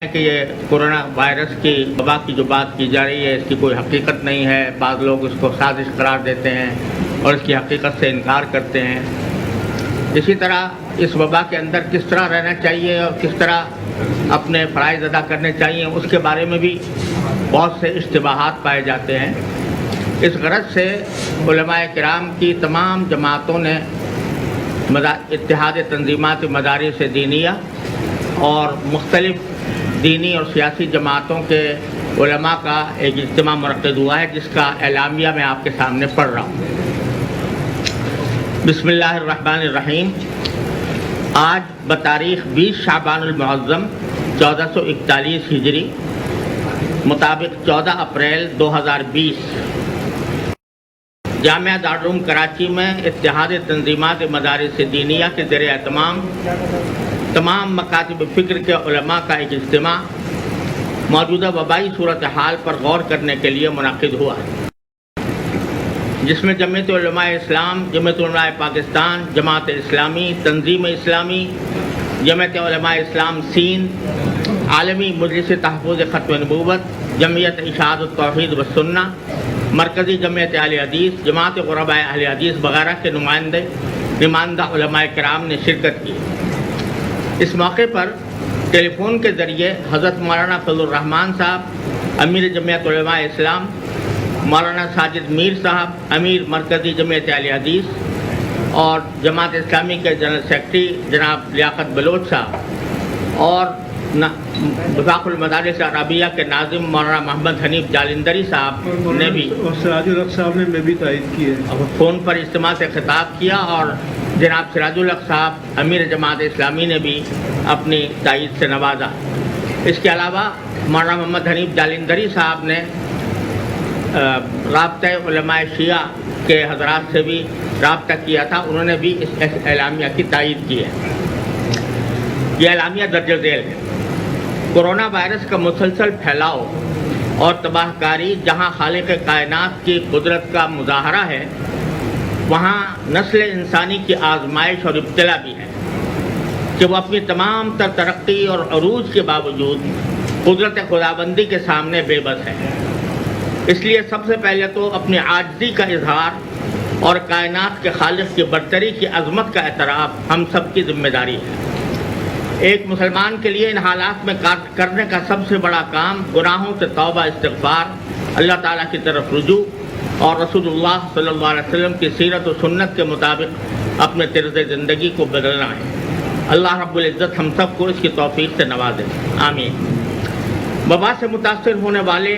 کہ یہ corona virus کی وبا کی جو بات کی جا رہی ہے اس کی کوئی حقیقت نہیں ہے. بعض لوگ اس کو سازش قرار دیتے ہیں اور اس کی حقیقت سے انکار کرتے ہیں. اسی طرح اس وبا کے اندر کس طرح رہنا چاہیے اور کس طرح اپنے فرائض ادا کرنے چاہیے اس کے بارے میں بھی بہت سے اشتباہات پائے جاتے ہیں. اس غرض سے علماء کرام کی تمام جماعتوں نے اتحاد تنظیمات مدارس دینیہ اور مختلف دینی اور سیاسی جماعتوں کے علماء کا ایک اجتماع منعقد ہوا ہے جس کا اعلامیہ میں آپ کے سامنے پڑھ رہا ہوں. بسم اللہ الرحمن الرحیم. آج بتاریخ 20 شعبان المعظم 1441 ہجری مطابق 14 اپریل 2020 جامعہ دارالعلوم کراچی میں اتحاد تنظیمات مدارس دینیہ کے زیر اہتمام تمام مکاتب فکر کے علماء کا ایک اجتماع موجودہ وبائی صورتحال پر غور کرنے کے لیے منعقد ہوا، جس میں جمعیت علماء اسلام، جمعیت علماء پاکستان، جماعت اسلامی، تنظیم اسلامی، جمعیت علماء اسلام سندھ، عالمی مجلس تحفظ ختم نبوت، جمعیت اشاعت التوحید والسنہ، مرکزی جمعیت اہل حدیث، جماعت غرباء اہل حدیث وغیرہ کے نمائندہ علماء کرام نے شرکت کی. اس موقع پر ٹیلی فون کے ذریعے حضرت مولانا فضل الرحمان صاحب امیر جمعیت علماء اسلام، مولانا ساجد میر صاحب امیر مرکزی جمعیت اہل حدیث اور جماعت اسلامی کے جنرل سیکرٹری جناب لیاقت بلوچ صاحب اور وفاق المدارس عربیہ کے ناظم مولانا محمد حنیف جالندری صاحب نے بھی سراج الحق صاحب نے بھی تائید کی ہے. فون پر اجتماع سے خطاب کیا اور جناب سراج الحق صاحب امیر جماعت اسلامی نے بھی اپنی تائید سے نوازا. اس کے علاوہ مولانا محمد حنیف جالندری صاحب نے رابطہ علماء شیعہ کے حضرات سے بھی رابطہ کیا تھا، انہوں نے بھی اس اعلامیہ کی تائید کی ہے. یہ اعلامیہ درج ذیل ہے. کورونا وائرس کا مسلسل پھیلاؤ اور تباہ کاری جہاں خالق کائنات کی قدرت کا مظاہرہ ہے، وہاں نسل انسانی کی آزمائش اور ابتلا بھی ہے کہ وہ اپنی تمام تر ترقی اور عروج کے باوجود قدرت خداوندی کے سامنے بے بس ہے. اس لیے سب سے پہلے تو اپنی عاجزی کا اظہار اور کائنات کے خالق کی برتری کی عظمت کا اعتراف ہم سب کی ذمہ داری ہے. ایک مسلمان کے لیے ان حالات میں کرنے کا سب سے بڑا کام گناہوں سے توبہ، استغفار، اللہ تعالیٰ کی طرف رجوع اور رسول اللہ صلی اللہ علیہ وسلم کی سیرت و سنت کے مطابق اپنے طرز زندگی کو بدلنا ہے. اللہ رب العزت ہم سب کو اس کی توفیق سے نوازے، آمین. وبا سے متاثر ہونے والے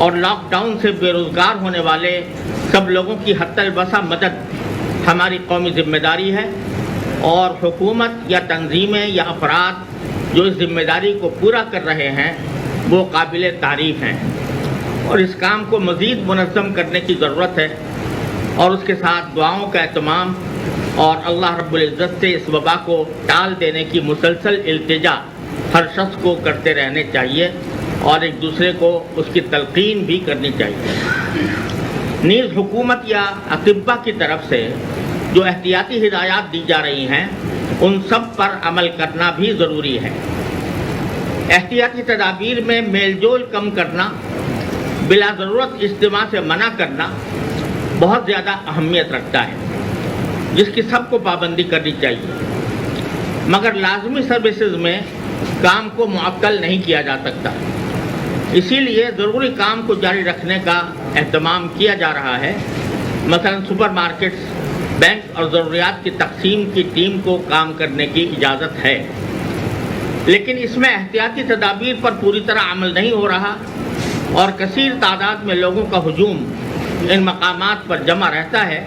اور لاک ڈاؤن سے بے روزگار ہونے والے سب لوگوں کی حتی الوسع مدد ہماری قومی ذمہ داری ہے، اور حکومت یا تنظیمیں یا افراد جو اس ذمہ داری کو پورا کر رہے ہیں وہ قابل تعریف ہیں، اور اس کام کو مزید منظم کرنے کی ضرورت ہے، اور اس کے ساتھ دعاؤں کا اہتمام اور اللہ رب العزت سے اس وبا کو ٹال دینے کی مسلسل التجا ہر شخص کو کرتے رہنے چاہیے اور ایک دوسرے کو اس کی تلقین بھی کرنی چاہیے. نیز حکومت یا اطباء کی طرف سے جو احتیاطی ہدایات دی جا رہی ہیں ان سب پر عمل کرنا بھی ضروری ہے. احتیاطی تدابیر میں میل جول کم کرنا، بلا ضرورت اجتماع سے منع کرنا بہت زیادہ اہمیت رکھتا ہے، جس کی سب کو پابندی کرنی چاہیے. مگر لازمی سروسز میں کام کو معطل نہیں کیا جا سکتا، اسی لیے ضروری کام کو جاری رکھنے کا اہتمام کیا جا رہا ہے. مثلا سپر مارکیٹس، بینک اور ضروریات کی تقسیم کی ٹیم کو کام کرنے کی اجازت ہے، لیکن اس میں احتیاطی تدابیر پر پوری طرح عمل نہیں ہو رہا اور کثیر تعداد میں لوگوں کا ہجوم ان مقامات پر جمع رہتا ہے.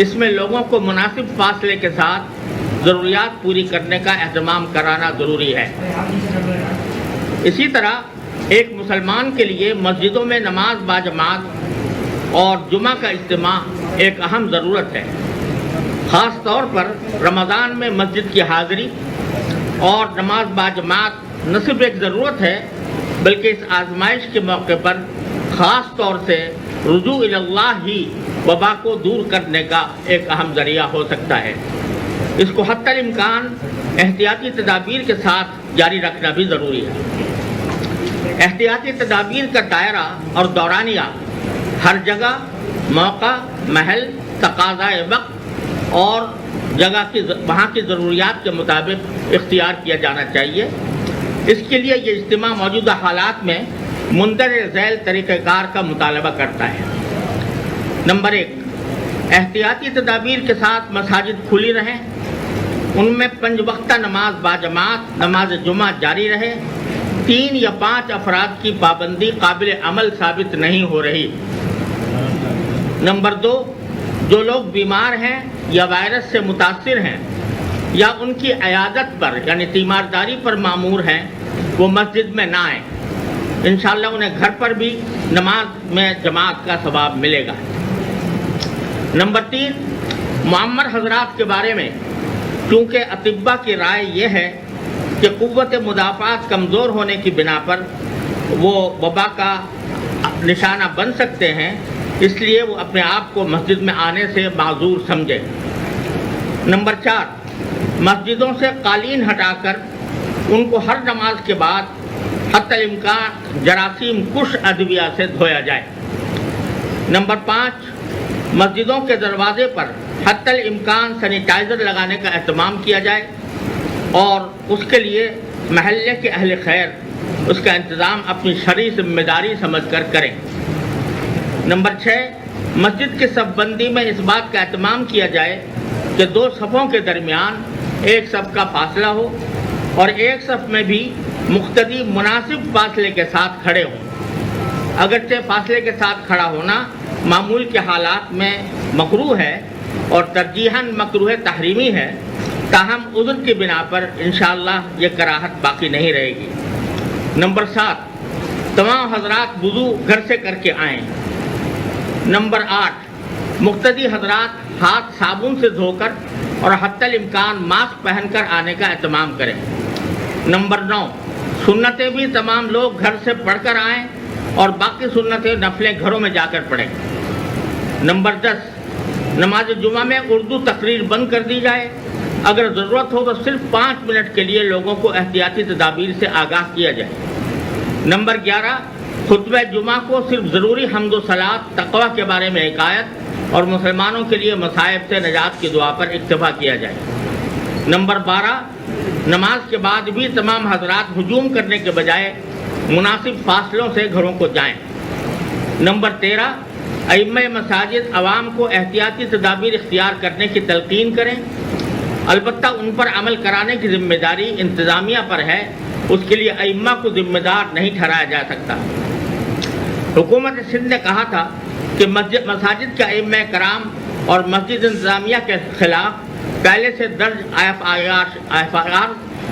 اس میں لوگوں کو مناسب فاصلے کے ساتھ ضروریات پوری کرنے کا اہتمام کرانا ضروری ہے. اسی طرح ایک مسلمان کے لیے مسجدوں میں نماز باجماعت اور جمعہ کا اجتماع ایک اہم ضرورت ہے. خاص طور پر رمضان میں مسجد کی حاضری اور نماز باجماعت نہ صرف ایک ضرورت ہے بلکہ اس آزمائش کے موقع پر خاص طور سے رجوع اللہ ہی وبا کو دور کرنے کا ایک اہم ذریعہ ہو سکتا ہے. اس کو حتی الامکان احتیاطی تدابیر کے ساتھ جاری رکھنا بھی ضروری ہے۔ احتیاطی تدابیر کا دائرہ اور دورانیہ ہر جگہ، موقع، محل، تقاضائے وقت اور جگہ کی وہاں کی ضروریات کے مطابق اختیار کیا جانا چاہیے۔ اس کے لیے یہ اجتماع موجودہ حالات میں مندرجہ ذیل طریقہ کار کا مطالبہ کرتا ہے۔ نمبر 1، احتیاطی تدابیر کے ساتھ مساجد کھلی رہیں، ان میں 5 وقتہ نماز باجماعت نماز جمعہ جاری رہے، 3 یا 5 افراد کی پابندی قابل عمل ثابت نہیں ہو رہی۔ نمبر 2، جو لوگ بیمار ہیں یا وائرس سے متاثر ہیں یا ان کی عیادت پر یعنی تیمارداری پر مامور ہیں وہ مسجد میں نہ آئیں، انشاءاللہ انہیں گھر پر بھی نماز میں جماعت کا ثواب ملے گا۔ نمبر 3، معمر حضرات کے بارے میں چونکہ اطباء کی رائے یہ ہے کہ قوت مدافعت کمزور ہونے کی بنا پر وہ وبا کا نشانہ بن سکتے ہیں، اس لیے وہ اپنے آپ کو مسجد میں آنے سے معذور سمجھے۔ نمبر 4، مسجدوں سے قالین ہٹا کر ان کو ہر نماز کے بعد حتی الامکان جراثیم کش ادویہ سے دھویا جائے۔ نمبر 5، مسجدوں کے دروازے پر حتی الامکان سینیٹائزر لگانے کا اہتمام کیا جائے اور اس کے لیے محلے کے اہل خیر اس کا انتظام اپنی شرعی ذمہ داری سمجھ کر کریں۔ نمبر 6، مسجد کی صف بندی میں اس بات کا اہتمام کیا جائے کہ 2 صفوں کے درمیان ایک صف کا فاصلہ ہو اور ایک صف میں بھی مقتدی مناسب فاصلے کے ساتھ کھڑے ہوں۔ اگرچہ فاصلے کے ساتھ کھڑا ہونا معمول کے حالات میں مکروہ ہے اور ترجیحاً مکروہ تحریمی ہے، تاہم عذر کی بنا پر انشاءاللہ یہ کراہت باقی نہیں رہے گی۔ نمبر 7، تمام حضرات وضو گھر سے کر کے آئیں۔ نمبر 8، مقتدی حضرات ہاتھ صابن سے دھو کر اور حتی الامکان ماسک پہن کر آنے کا اہتمام کریں۔ نمبر 9، سنتیں بھی تمام لوگ گھر سے پڑھ کر آئیں اور باقی سنتیں نفلیں گھروں میں جا کر پڑھیں۔ نمبر 10، نماز جمعہ میں اردو تقریر بند کر دی جائے، اگر ضرورت ہو تو صرف 5 منٹ کے لیے لوگوں کو احتیاطی تدابیر سے آگاہ کیا جائے۔ نمبر 11، خطبہ جمعہ کو صرف ضروری حمد و صلات تقویٰ کے بارے میں حکایت اور مسلمانوں کے لیے مصائب سے نجات کی دعا پر اکتفا کیا جائے۔ نمبر 12، نماز کے بعد بھی تمام حضرات ہجوم کرنے کے بجائے مناسب فاصلوں سے گھروں کو جائیں۔ نمبر 13، ائمہ مساجد عوام کو احتیاطی تدابیر اختیار کرنے کی تلقین کریں، البتہ ان پر عمل کرانے کی ذمہ داری انتظامیہ پر ہے، اس کے لیے ائمہ کو ذمہ دار نہیں ٹھہرایا جا سکتا۔ حکومت سندھ نے کہا تھا کہ مساجد کے ائمہ کرام اور مسجد انتظامیہ کے خلاف پہلے سے درج FIR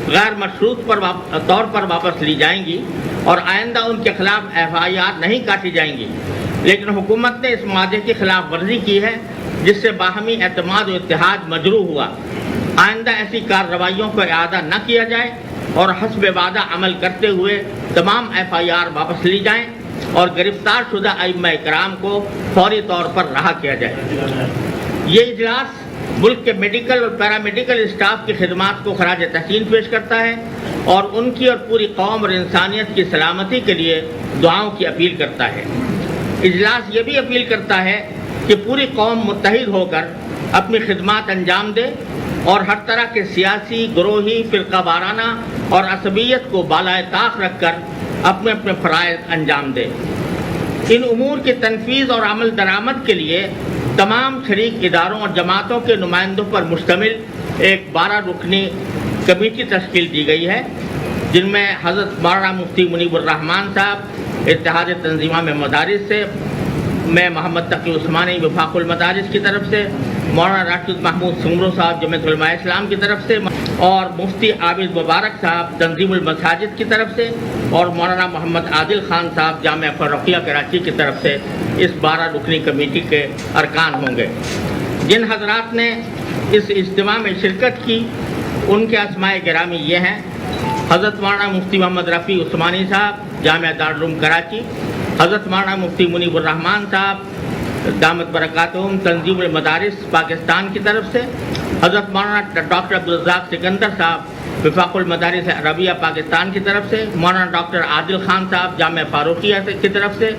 غیر مشروط طور پر واپس لی جائیں گی اور آئندہ ان کے خلاف FIR نہیں کاٹی جائیں گی، لیکن حکومت نے اس معاہدے کی خلاف ورزی کی ہے جس سے باہمی اعتماد و اتحاد مجروح ہوا۔ آئندہ ایسی کارروائیوں کو اعادہ نہ کیا جائے اور حسب وعدہ عمل کرتے ہوئے تمام FIR واپس لی جائیں اور گرفتار شدہ ائمہ کرام کو فوری طور پر رہا کیا جائے۔ یہ اجلاس ملک کے میڈیکل اور پیرامیڈیکل اسٹاف کی خدمات کو خراج تحسین پیش کرتا ہے اور ان کی اور پوری قوم اور انسانیت کی سلامتی کے لیے دعاؤں کی اپیل کرتا ہے۔ اجلاس یہ بھی اپیل کرتا ہے کہ پوری قوم متحد ہو کر اپنی خدمات انجام دے اور ہر طرح کے سیاسی، گروہی، فرقہ وارانہ اور عصبیت کو بالائے طاق رکھ کر اپنے اپنے فرائض انجام دے۔ ان امور کی تنفیذ اور عمل درآمد کے لیے تمام شریک اداروں اور جماعتوں کے نمائندوں پر مشتمل ایک 12 رکنی کمیٹی تشکیل دی گئی ہے، جن میں حضرت مولانا مفتی منیب الرحمان صاحب اتحاد تنظیمہ میں مدارس سے، میں محمد تقی عثمانی وفاق المدارس کی طرف سے، مولانا راشد محمود سمرو صاحب جمعیت علماء اسلام کی طرف سے اور مفتی عابد مبارک صاحب تنظیم المساجد کی طرف سے اور مولانا محمد عادل خان صاحب جامعہ فروخیہ کراچی کی طرف سے اس 12 رکنی کمیٹی کے ارکان ہوں گے۔ جن حضرات نے اس اجتماع میں شرکت کی ان کے اسماء گرامی یہ ہیں: حضرت مولانا مفتی محمد رفیع عثمانی صاحب جامعہ دارالعلوم کراچی، حضرت مولانا مفتی منیب الرحمان صاحب دامت برکاتہم تنظیم المدارس پاکستان کی طرف سے، حضرت مولانا ڈاکٹر عبدالرزاق سکندر صاحب وفاق المدارس عربیہ پاکستان کی طرف سے، مولانا ڈاکٹر عادل خان صاحب جامعہ فاروقیہ کی طرف سے،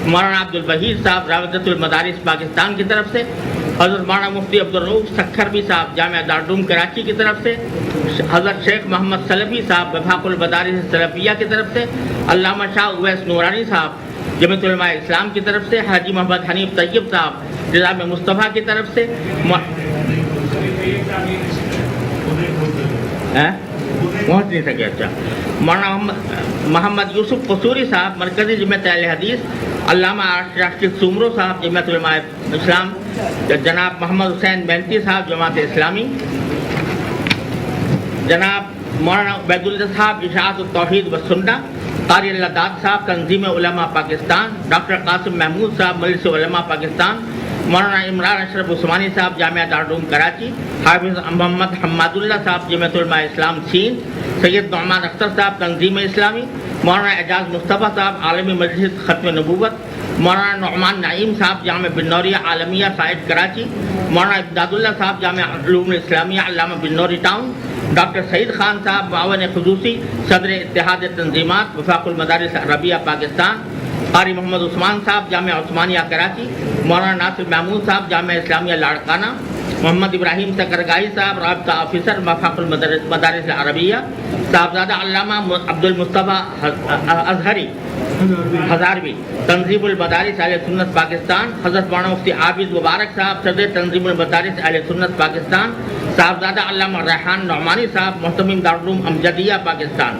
مولانا عبدالوحید صاحب رابطۃ المدارس پاکستان کی طرف سے، حضرت مولانا مفتی عبدالرؤوف سکھروی صاحب جامعہ دارالعلوم کراچی کی طرف سے، حضرت شیخ محمد سلفی صاحب وفاق المدارس سلفیہ کی طرف سے، علامہ شاہ اویس نورانی صاحب جمعیت علماء اسلام کی طرف سے، حاجی محمد حنیف طیب صاحب نظام مصطفیٰ کی طرف سے، پہنچ نہیں سکے، اچھا، مولانا محمد یوسف قصوری صاحب مرکزی جمعیت اہل حدیث، علامہ راشد سومرو صاحب جمعیت علماء اسلام، جناب محمد حسین مینتی صاحب جماعت اسلامی، جناب مولانا عبید اللہ صاحب اشاعت التوحید والسنہ، قاری اللہ داد صاحب تنظیم علماء پاکستان، ڈاکٹر قاسم محمود صاحب مجلس علماء پاکستان، مولانا عمران اشرف عثمانی صاحب جامعہ دارالعلوم کراچی، حافظ محمد حماد اللہ صاحب جمعیت علماء اسلام سین، سید نعمان اختر صاحب تنظیم اسلامی، مولانا اعجاز مصطفیٰ صاحب عالمی مجلس ختم نبوت، مولانا نعمان نعیم صاحب جامعہ بنوریہ عالمیہ سائٹ کراچی، مولانا امداد اللہ صاحب جامعہ علوم اسلامیہ علامہ بنوری ٹاؤن، ڈاکٹر سعید خان صاحب معاون خصوصی صدر اتحاد تنظیمات وفاق المدارس عربیہ پاکستان، قاری محمد عثمان صاحب جامعہ عثمانیہ کراچی، مولانا ناصر محمود صاحب جامعہ اسلامیہ لاڑکانہ، محمد ابراہیم سکرگاہی صاحب رابطہ آفیسر وفاق المدارس عربیہ، صاحبزادہ علامہ عبد المصطفیٰ اظہری ہزاروی تنظیم المدارس اہل سنت پاکستان، حضرت مولانا مفتی عابد مبارک صاحب صدر تنظیم المدارس اہل سنت پاکستان، صاحبزادہ علامہ ریحان نعمانی صاحب محتمم دارالعلوم امجدیہ پاکستان،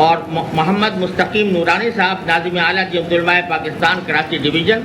اور محمد مستقیم نورانی صاحب ناظم اعلیٰ جمعیت علماء پاکستان کراچی ڈویژن،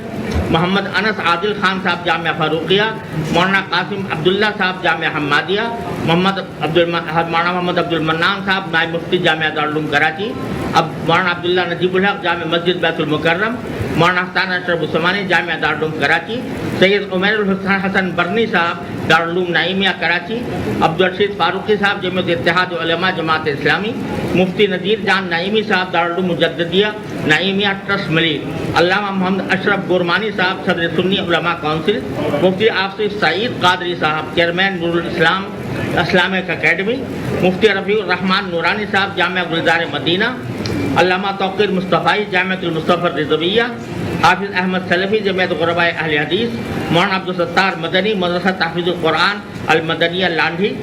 محمد انس عادل خان صاحب جامعہ فاروقیہ، مولانا قاسم عبداللہ صاحب جامعہ حمادیہ، مولانا محمد عبد المنان صاحب نائب مفتی جامعہ دارالعلوم کراچی، اب مولانا عبداللہ نجیب الحق جامع مسجد بیت المکرم، مولانا حسان اشرف عثمانی جامعہ دارالعلوم کراچی، سید عمیر الحسن برنی صاحب دارالعلوم نعیمیہ کراچی، عبدالرشید فاروقی صاحب جمعیت اتحاد علماء جماعت اسلامی، مفتی نذیر جان نعیمی صاحب دارالعلوم مجددیہ نعیمیہ ٹرسٹ ملی، علامہ محمد اشرف گورمانی صاحب صدر سنی علماء کونسل، مفتی آصف سعید قادری صاحب چیئرمین نور الاسلام اسلامک اکیڈمی، مفتی رفیع الرحمان نورانی صاحب جامعہ گلزار مدینہ، علامہ توقیر مصطفی جامعۃ المصطفیٰ الرضویہ، حافظ احمد سلفی جمعیت غرباء اہل حدیث، مولانا عبدالستار مدنی مدرسہ تحفیظ القرآن المدنیہ لانڈھی،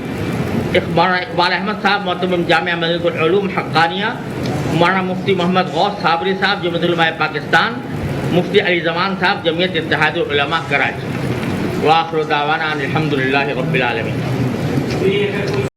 مولانا اقبال احمد صاحب محتمم جامعہ مدینہ العلوم حقانیہ، مولانا مفتی محمد غوث صابری صاحب جمعیت علماء پاکستان، مفتی علی زمان صاحب جمعیت اتحاد العلماء کراچی، وآخر دعوانا الحمد للہ رب العالمین۔